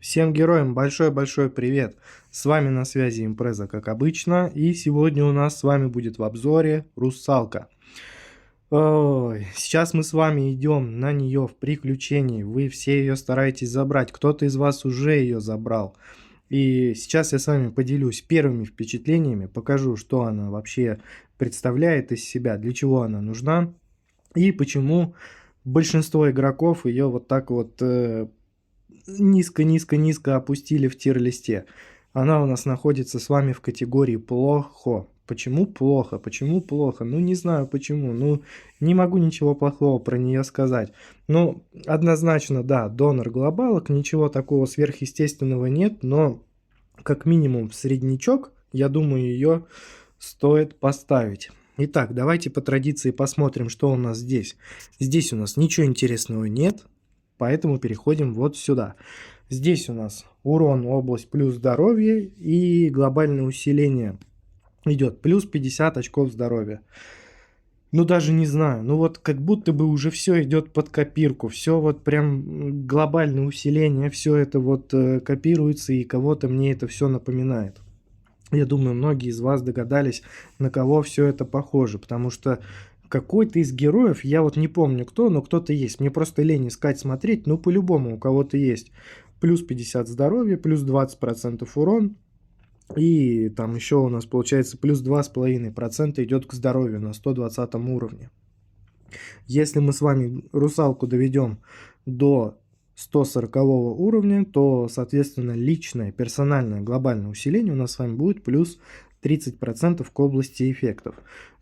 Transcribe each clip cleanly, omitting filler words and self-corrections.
Всем героям большой-большой привет! С вами на связи Импреза, как обычно, и сегодня у нас с вами будет в обзоре русалка. Ой, сейчас мы с вами идем на нее в приключении, вы все ее стараетесь забрать, кто-то из вас уже ее забрал. И сейчас я с вами поделюсь первыми впечатлениями, покажу, что она вообще представляет из себя, для чего она нужна и почему большинство игроков ее вот так вот низко-низко-низко опустили в тир-листе. Она у нас находится с вами в категории плохо. Почему плохо? Почему плохо? Ну, не знаю почему. Ну, не могу ничего плохого про нее сказать. Ну, однозначно, да, донор глобалок, ничего такого сверхъестественного нет, но как минимум в среднячок, я думаю, ее стоит поставить. Итак, давайте по традиции посмотрим, что у нас здесь. Здесь у нас ничего интересного нет. Поэтому переходим вот сюда. Здесь у нас урон, область плюс здоровье и глобальное усиление идет плюс 50 очков здоровья. Ну даже не знаю, ну вот как будто бы уже все идет под копирку, все вот прям глобальное усиление, все это вот копируется и кого-то мне это все напоминает. Я думаю, многие из вас догадались, на кого все это похоже, потому что какой-то из героев, я вот не помню кто, но кто-то есть. Мне просто лень искать, смотреть, но по-любому у кого-то есть. Плюс 50 здоровья, плюс 20% урон. И там еще у нас получается плюс 2,5% идет к здоровью на 120 уровне. Если мы с вами русалку доведем до 140 уровня, то, соответственно, личное, персональное, глобальное усиление у нас с вами будет плюс 30% к области эффектов.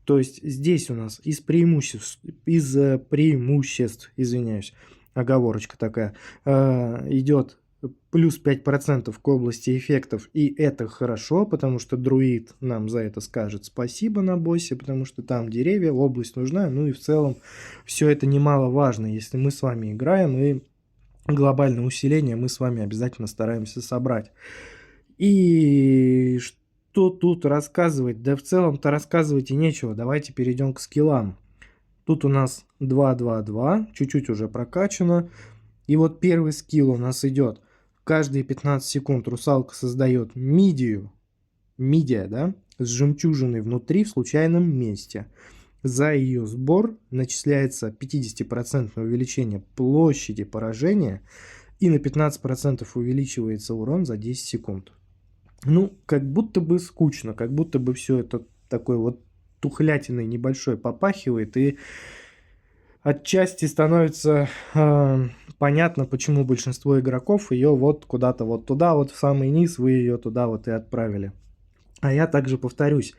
То есть здесь у нас из преимуществ, извиняюсь, оговорочка такая, идет плюс 5% к области эффектов, и это хорошо, потому что друид нам за это скажет спасибо на боссе, потому что там деревья, область нужна, ну и в целом все это немаловажно, если мы с вами играем, и глобальное усиление мы с вами обязательно стараемся собрать. И что тут рассказывать? Да в целом-то рассказывать и нечего, давайте перейдем к скиллам. Тут у нас 2-2-2, чуть-чуть уже прокачано. И вот первый скилл у нас идет. Каждые 15 секунд русалка создает мидия, да, с жемчужиной внутри в случайном месте. За ее сбор начисляется 50% увеличение площади поражения и на 15% увеличивается урон за 10 секунд. Ну, как будто бы скучно, как будто бы все это такой вот тухлятиной небольшой попахивает, и отчасти становится понятно, почему большинство игроков ее вот куда-то вот туда, вот в самый низ, вы ее туда вот и отправили. А я также повторюсь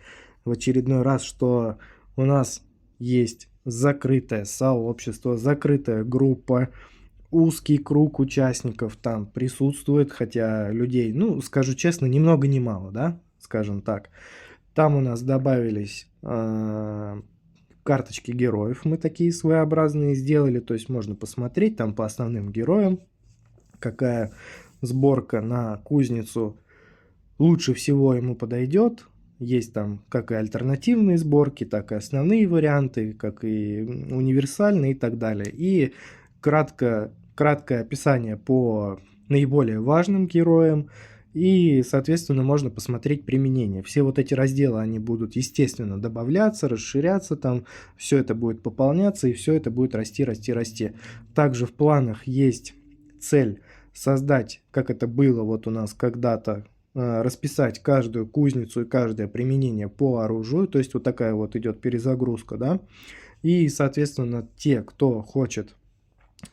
в очередной раз, что у нас есть закрытое сообщество, закрытая группа, узкий круг участников там присутствует, хотя людей, ну, скажу честно, ни много ни мало, да, скажем так. Там у нас добавились карточки героев, мы такие своеобразные сделали, то есть можно посмотреть там по основным героям, какая сборка на кузницу лучше всего ему подойдет. Есть там как и альтернативные сборки, так и основные варианты, как и универсальные и так далее. И краткое описание по наиболее важным героям. И, соответственно, можно посмотреть применение. Все вот эти разделы, они будут, естественно, добавляться, расширяться, там все это будет пополняться, и все это будет расти, расти, расти. Также в планах есть цель создать, как это было вот у нас когда-то, расписать каждую кузницу и каждое применение по оружию, то есть вот такая вот идет перезагрузка, да, и, соответственно, те, кто хочет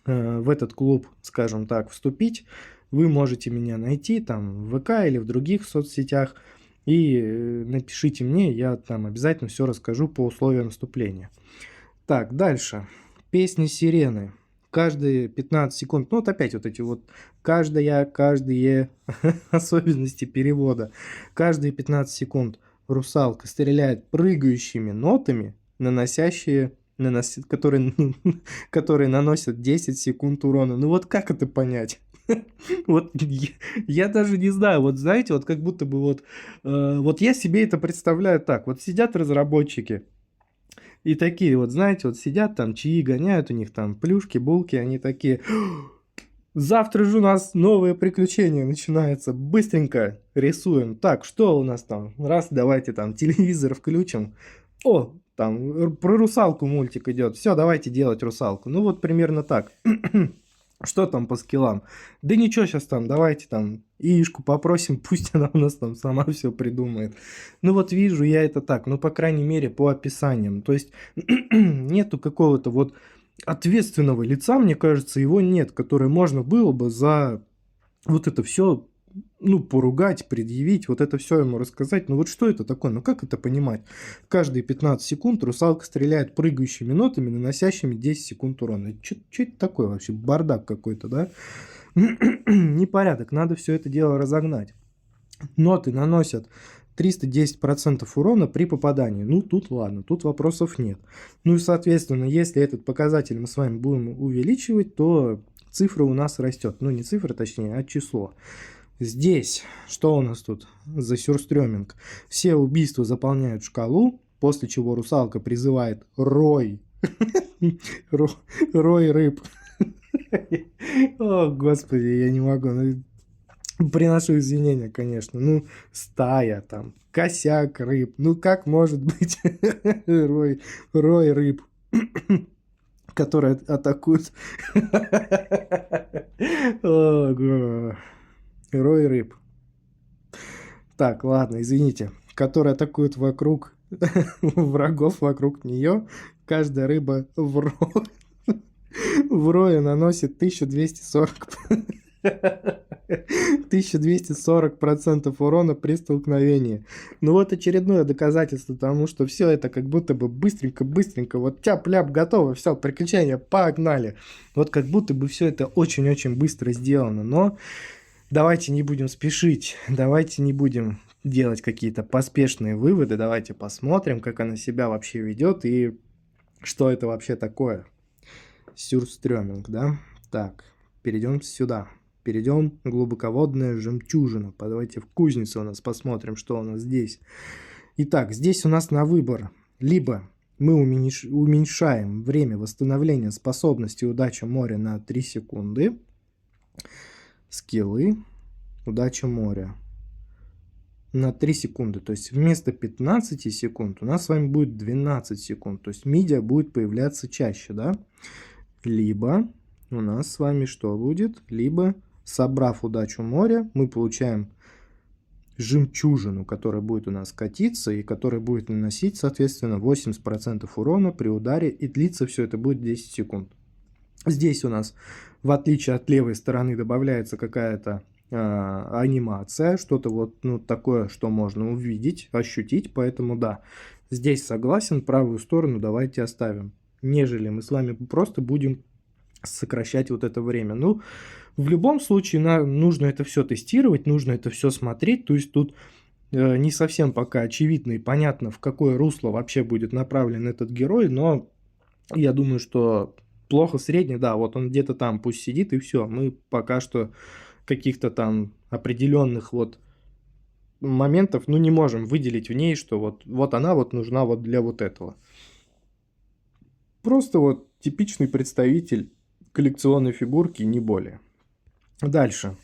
в этот клуб, скажем так, вступить, вы можете меня найти там в ВК или в других соцсетях и напишите мне, я там обязательно все расскажу по условиям вступления. Так, дальше. Песни сирены. Каждые 15 секунд, ну вот опять вот эти вот каждые особенности перевода. Каждые 15 секунд русалка стреляет прыгающими нотами, которые, которые наносят 10 секунд урона. Ну вот как это понять? Вот я даже не знаю, вот знаете, вот как будто бы вот я себе это представляю так. Вот сидят разработчики, и такие вот, знаете, вот сидят там, чаи гоняют, у них там плюшки, булки, они такие, Завтра же у нас новое приключение начинается. Быстренько рисуем. Так, что у нас там? Раз, давайте там телевизор включим. О, там про русалку мультик идет. Все, давайте делать русалку. Ну вот примерно так. Что там по скиллам? Да ничего сейчас там, давайте там Иришку попросим, пусть она у нас там сама все придумает. Ну вот вижу я это так, ну по крайней мере по описаниям. То есть нету какого-то вот ответственного лица, мне кажется, его нет, которое можно было бы за вот это все, ну, поругать, предъявить, вот это все ему рассказать. Ну вот что это такое? Ну как это понимать? Каждые 15 секунд русалка стреляет прыгающими нотами, наносящими 10 секунд урона. Что это такое вообще? Бардак какой-то, да? Непорядок, надо все это дело разогнать. Ноты наносят 310% урона при попадании. Ну, тут ладно, тут вопросов нет. Ну и, соответственно, если этот показатель мы с вами будем увеличивать, то цифра у нас растет. Ну, не цифра, точнее, а число. Здесь, что у нас тут за сюрстрёминг? Все убийства заполняют шкалу, после чего русалка призывает рой. Рой рыб. О, господи, я не могу. Приношу извинения, конечно. Ну, стая там, косяк рыб. Ну, как может быть рой рыб, которые атакуют? Рой рыб. Так, ладно, извините. Которые атакуют вокруг врагов вокруг нее. Каждая рыба в рое наносит 1240% урона при столкновении. Ну вот очередное доказательство тому, что все это как будто бы быстренько, вот тяп-ляп, готово, все, приключения, погнали. Вот как будто бы все это очень-очень быстро сделано, но давайте не будем спешить, давайте не будем делать какие-то поспешные выводы, давайте посмотрим, как она себя вообще ведет и что это вообще такое. Сюрстрёминг, да? Так, перейдем сюда. Перейдем глубоководная жемчужина. Давайте в кузницу у нас посмотрим, что у нас здесь. Итак, здесь у нас на выбор. Либо мы уменьшаем время восстановления способности удача моря на 3 секунды. Скиллы удача моря на 3 секунды. То есть вместо 15 секунд у нас с вами будет 12 секунд. То есть мидия будет появляться чаще, да? Либо у нас с вами что будет? Либо, собрав удачу моря, мы получаем жемчужину, которая будет у нас катиться и которая будет наносить, соответственно, 80% урона при ударе, и длиться все это будет 10 секунд. Здесь у нас, в отличие от левой стороны, добавляется какая-то анимация, что-то вот ну, такое, что можно увидеть, ощутить, поэтому да, здесь согласен, правую сторону давайте оставим, нежели мы с вами просто будем сокращать вот это время. Ну, в любом случае нужно это все тестировать, нужно это все смотреть, то есть тут не совсем пока очевидно и понятно, в какое русло вообще будет направлен этот герой, но я думаю, что плохо средний, да, вот он где-то там пусть сидит и все, мы пока что каких-то там определенных вот моментов, ну, не можем выделить в ней, что вот она вот нужна вот для вот этого. Просто вот типичный представитель коллекционной фигурки, не более. Дальше.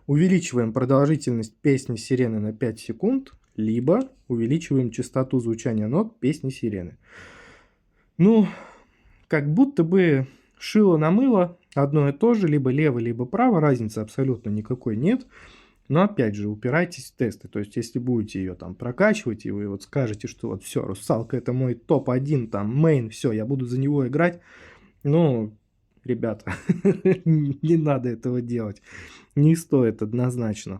Увеличиваем продолжительность песни сирены на 5 секунд, либо увеличиваем частоту звучания нот песни сирены. Ну, как будто бы шило на мыло, одно и то же, либо лево, либо право, разницы абсолютно никакой нет. Но опять же, упирайтесь в тесты. То есть, если будете ее там прокачивать, и вы вот скажете, что вот все, русалка это мой топ-1, там, мейн, все, я буду за него играть. Ну, ребята, не надо этого делать. Не стоит однозначно.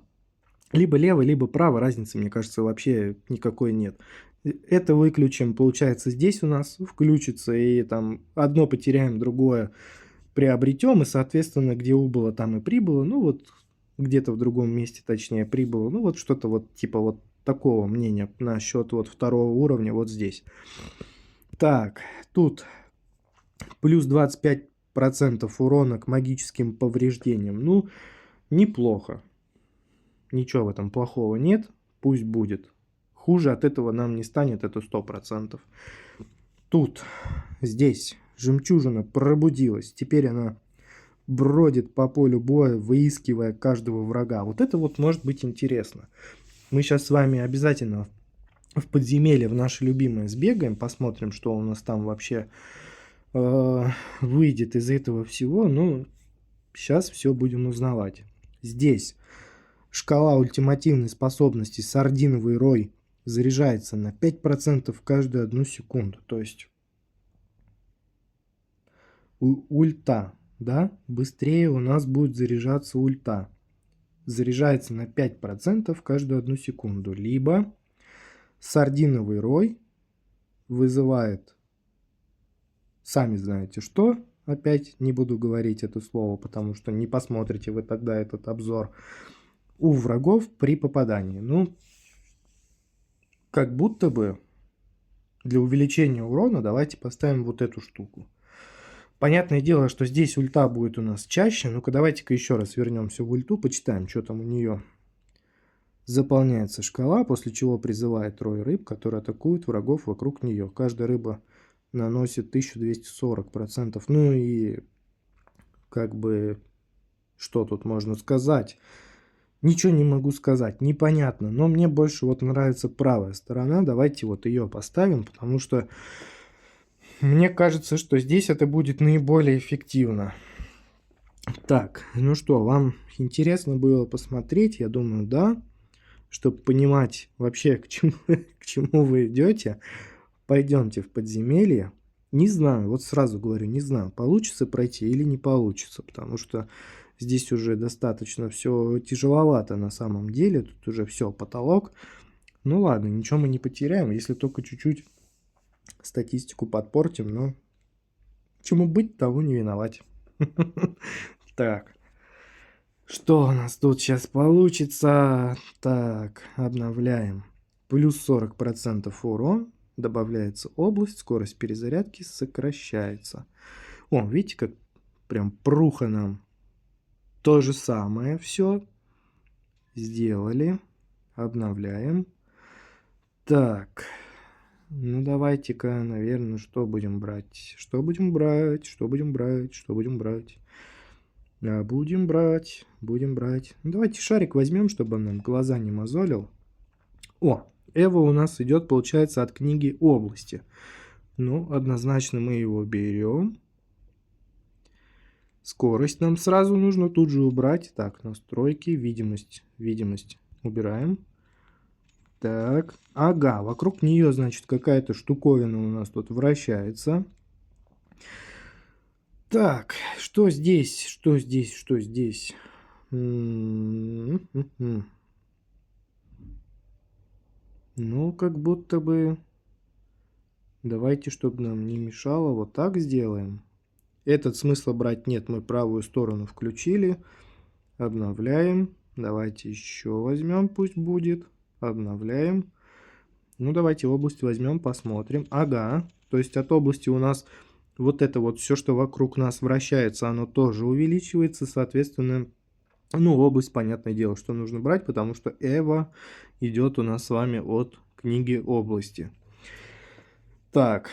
Либо лево, либо право, разницы, мне кажется, вообще никакой нет. Это выключим, получается, здесь у нас включится, и там одно потеряем, другое приобретем, и, соответственно, где убыло, там и прибыло. Ну, вот где-то в другом месте, точнее, прибыло. Ну, вот что-то вот типа вот такого мнения насчет вот второго уровня вот здесь. Так, тут плюс 25% урона к магическим повреждениям. Ну, неплохо. Ничего в этом плохого нет. Пусть будет. Хуже от этого нам не станет, это 100%. Тут, здесь, жемчужина пробудилась. Теперь она бродит по полю боя, выискивая каждого врага. Вот это вот может быть интересно. Мы сейчас с вами обязательно в подземелье в наше любимое сбегаем, посмотрим, что у нас там вообще выйдет из этого всего. Ну, сейчас все будем узнавать. Здесь шкала ультимативной способности сардиновый рой заряжается на 5% каждую 1 секунду. То есть ульта, да, быстрее у нас будет заряжаться ульта. Заряжается на 5% каждую 1 секунду. Либо сардиновый рой вызывает, сами знаете что, опять не буду говорить это слово, потому что не посмотрите вы тогда этот обзор, у врагов при попадании. Ну, как будто бы для увеличения урона давайте поставим вот эту штуку. Понятное дело, что здесь ульта будет у нас чаще. Ну-ка, давайте-ка еще раз вернемся в ульту, почитаем, что там у нее. Заполняется шкала, после чего призывает рой рыб, которые атакуют врагов вокруг нее. Каждая рыба наносит 1240%. Ну и как бы, что тут можно сказать? Ничего не могу сказать, непонятно. Но мне больше вот нравится правая сторона. Давайте вот ее поставим, потому что мне кажется, что здесь это будет наиболее эффективно. Так, ну что, вам интересно было посмотреть? Я думаю, да. Чтобы понимать вообще, к чему вы идете, пойдемте в подземелье. Не знаю, вот сразу говорю, не знаю, получится пройти или не получится, потому что здесь уже достаточно все тяжеловато на самом деле. Тут уже все, потолок. Ну ладно, ничего мы не потеряем, если только чуть-чуть статистику подпортим, но чему быть, того не виноват. Так. Что у нас тут сейчас получится? Так, обновляем. Плюс 40% урон. Добавляется область. Скорость перезарядки сокращается. О, видите, как прям пруха нам. То же самое все. Сделали. Обновляем. Так. Ну, давайте-ка, наверное, что будем брать? Что будем брать? Что будем брать? Что будем брать? Будем брать, будем брать. Ну, давайте шарик возьмем, чтобы он нам глаза не мозолил. О, Эва у нас идет, получается, от книги области. Ну, однозначно мы его берем. Скорость нам сразу нужно тут же убрать. Так, настройки, видимость. Видимость убираем. Так, ага, вокруг нее, значит, какая-то штуковина у нас тут вращается. Так, что здесь? Что здесь? Что здесь? Ну, как будто бы... Давайте, чтобы нам не мешало, вот так сделаем. Этот смысла брать нет, мы правую сторону включили. Обновляем. Давайте еще возьмем, пусть будет. Обновляем. Ну, давайте область возьмем, посмотрим. Ага, то есть от области у нас... Вот это вот все, что вокруг нас вращается, оно тоже увеличивается, соответственно, ну, область, понятное дело, что нужно брать, потому что Эва идет у нас с вами от книги области. Так,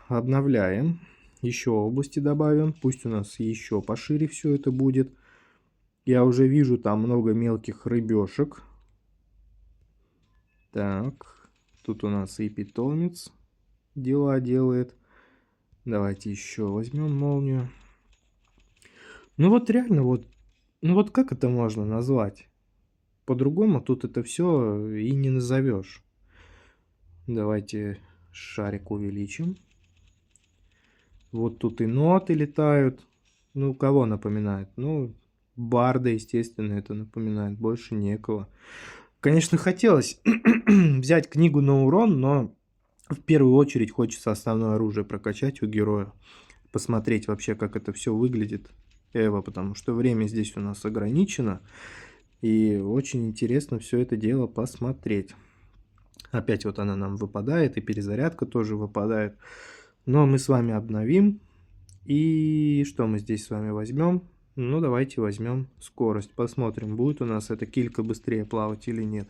обновляем, еще области добавим, пусть у нас еще пошире все это будет. Я уже вижу там много мелких рыбешек. Так, тут у нас и питомец дела делает. Давайте еще возьмем молнию. Ну вот реально вот, ну вот как это можно назвать? По-другому тут это все и не назовешь. Давайте шарик увеличим. Вот тут и ноты летают. Ну, кого напоминает? Ну, Барда, естественно, это напоминает. Больше некого. Конечно, хотелось взять книгу на урон, но... В первую очередь хочется основное оружие прокачать у героя. Посмотреть вообще, как это все выглядит, Эва, потому что время здесь у нас ограничено. И очень интересно все это дело посмотреть. Опять вот она нам выпадает, и перезарядка тоже выпадает. Но мы с вами обновим. И что мы здесь с вами возьмем? Ну, давайте возьмем скорость. Посмотрим, будет у нас эта килька быстрее плавать или нет.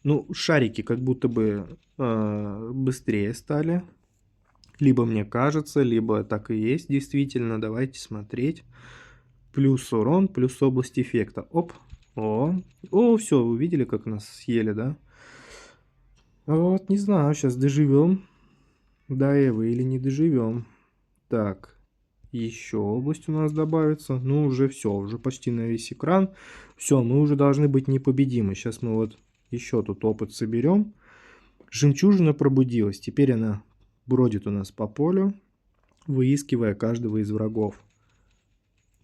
Ну, шарики как будто бы быстрее стали. Либо мне кажется, либо так и есть действительно. Давайте смотреть. Плюс урон, плюс область эффекта. Оп. О, все, вы видели, как нас съели, да? Вот, не знаю, сейчас доживем до Эвы или не доживем. Так, еще область у нас добавится. Ну, уже все, уже почти на весь экран. Все, мы уже должны быть непобедимы. Сейчас мы вот еще тут опыт соберем. Жемчужина пробудилась. Теперь она бродит у нас по полю, выискивая каждого из врагов.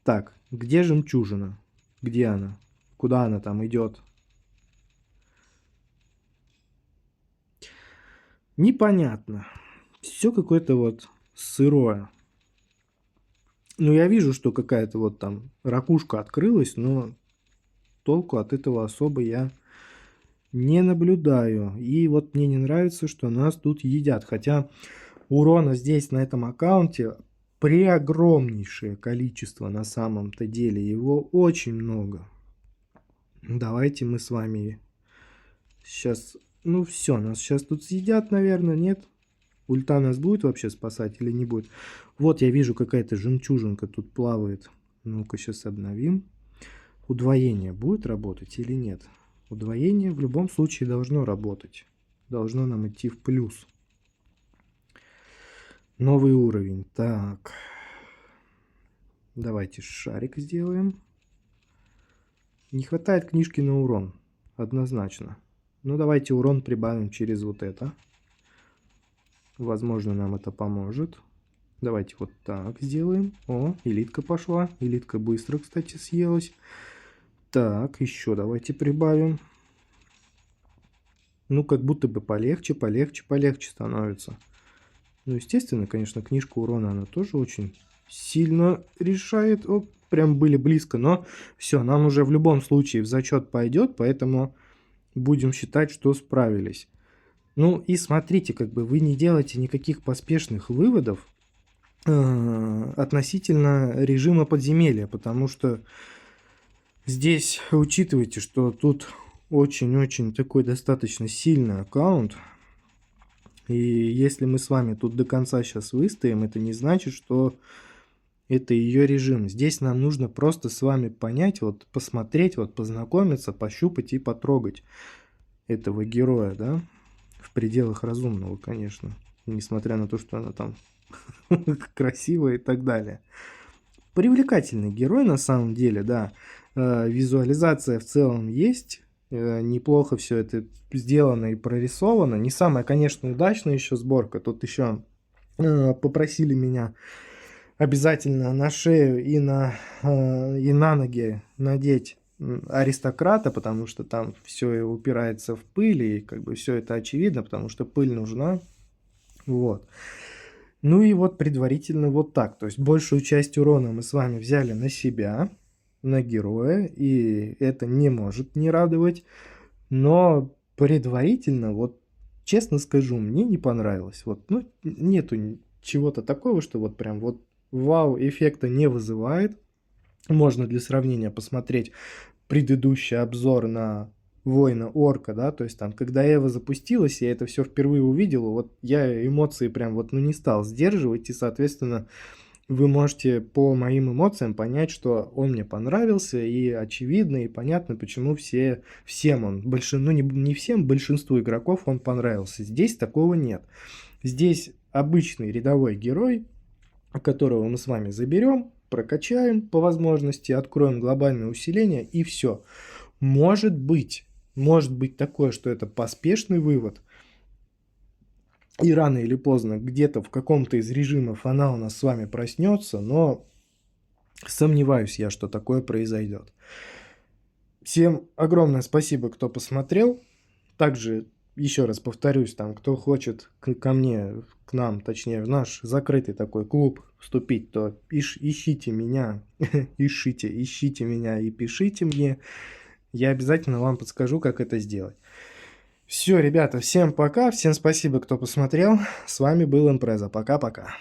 Так, где жемчужина? Где она? Куда она там идет? Непонятно. Все какое-то вот сырое. Ну, я вижу, что какая-то вот там ракушка открылась, но толку от этого особо я не наблюдаю. И вот мне не нравится, что нас тут едят. Хотя урона здесь, на этом аккаунте, преогромнейшее количество на самом-то деле. Его очень много. Давайте мы с вами сейчас... Ну все, нас сейчас тут съедят, наверное, нет? Ульта нас будет вообще спасать или не будет? Вот я вижу, какая-то жемчужинка тут плавает. Ну-ка, сейчас обновим. Удвоение будет работать или нет? Удвоение в любом случае должно работать. Должно нам идти в плюс. Новый уровень. Так. Давайте шарик сделаем. Не хватает книжки на урон. Однозначно. Ну, давайте урон прибавим через вот это. Возможно, нам это поможет. Давайте вот так сделаем. О, элитка пошла. Элитка быстро, кстати, съелась. Так, еще давайте прибавим. Ну, как будто бы полегче становится. Ну, естественно, конечно, книжка урона, она тоже очень сильно решает. О, прям были близко, но все, нам уже в любом случае в зачет пойдет, поэтому будем считать, что справились. Ну, и смотрите, как бы вы не делаете никаких поспешных выводов относительно режима подземелья, потому что здесь учитывайте, что тут очень-очень такой достаточно сильный аккаунт. И если мы с вами тут до конца сейчас выстоим, это не значит, что это ее режим. Здесь нам нужно просто с вами понять, вот посмотреть, вот познакомиться, пощупать и потрогать этого героя, да, в пределах разумного, конечно, несмотря на то, что она там красивая и так далее. Привлекательный герой на самом деле, да. Визуализация в целом есть. Неплохо все это сделано и прорисовано. Не самая, конечно, удачная еще сборка. Тут еще попросили меня обязательно на шею и на ноги надеть аристократа, потому что там все упирается в пыль, и как бы все это очевидно, потому что пыль нужна. Вот. Ну и вот предварительно вот так. То есть большую часть урона мы с вами взяли на себя, на героя, и это не может не радовать. Но предварительно, вот честно скажу, мне не понравилось. Вот, ну, нету чего-то такого, что вот прям вот вау эффекта не вызывает. Можно для сравнения посмотреть предыдущий обзор на воина орка, да, то есть там, когда Эва запустилась, я это все впервые увидел, вот я эмоции прям вот, ну, не стал сдерживать, и, соответственно, вы можете по моим эмоциям понять, что он мне понравился, и очевидно, и понятно, почему всем он, ну, не всем, большинству игроков он понравился. Здесь такого нет. Здесь обычный рядовой герой, которого мы с вами заберем, прокачаем по возможности, откроем глобальное усиление, и все. Может быть такое, что это поспешный вывод, и рано или поздно где-то в каком-то из режимов она у нас с вами проснется, но сомневаюсь я, что такое произойдет. Всем огромное спасибо, кто посмотрел. Также, еще раз повторюсь, там, кто хочет ко мне, к нам, точнее, в наш закрытый такой клуб вступить, то ищите меня, ищите меня и пишите мне. Я обязательно вам подскажу, как это сделать. Все, ребята, всем пока, всем спасибо, кто посмотрел. С вами был Импреза. Пока-пока.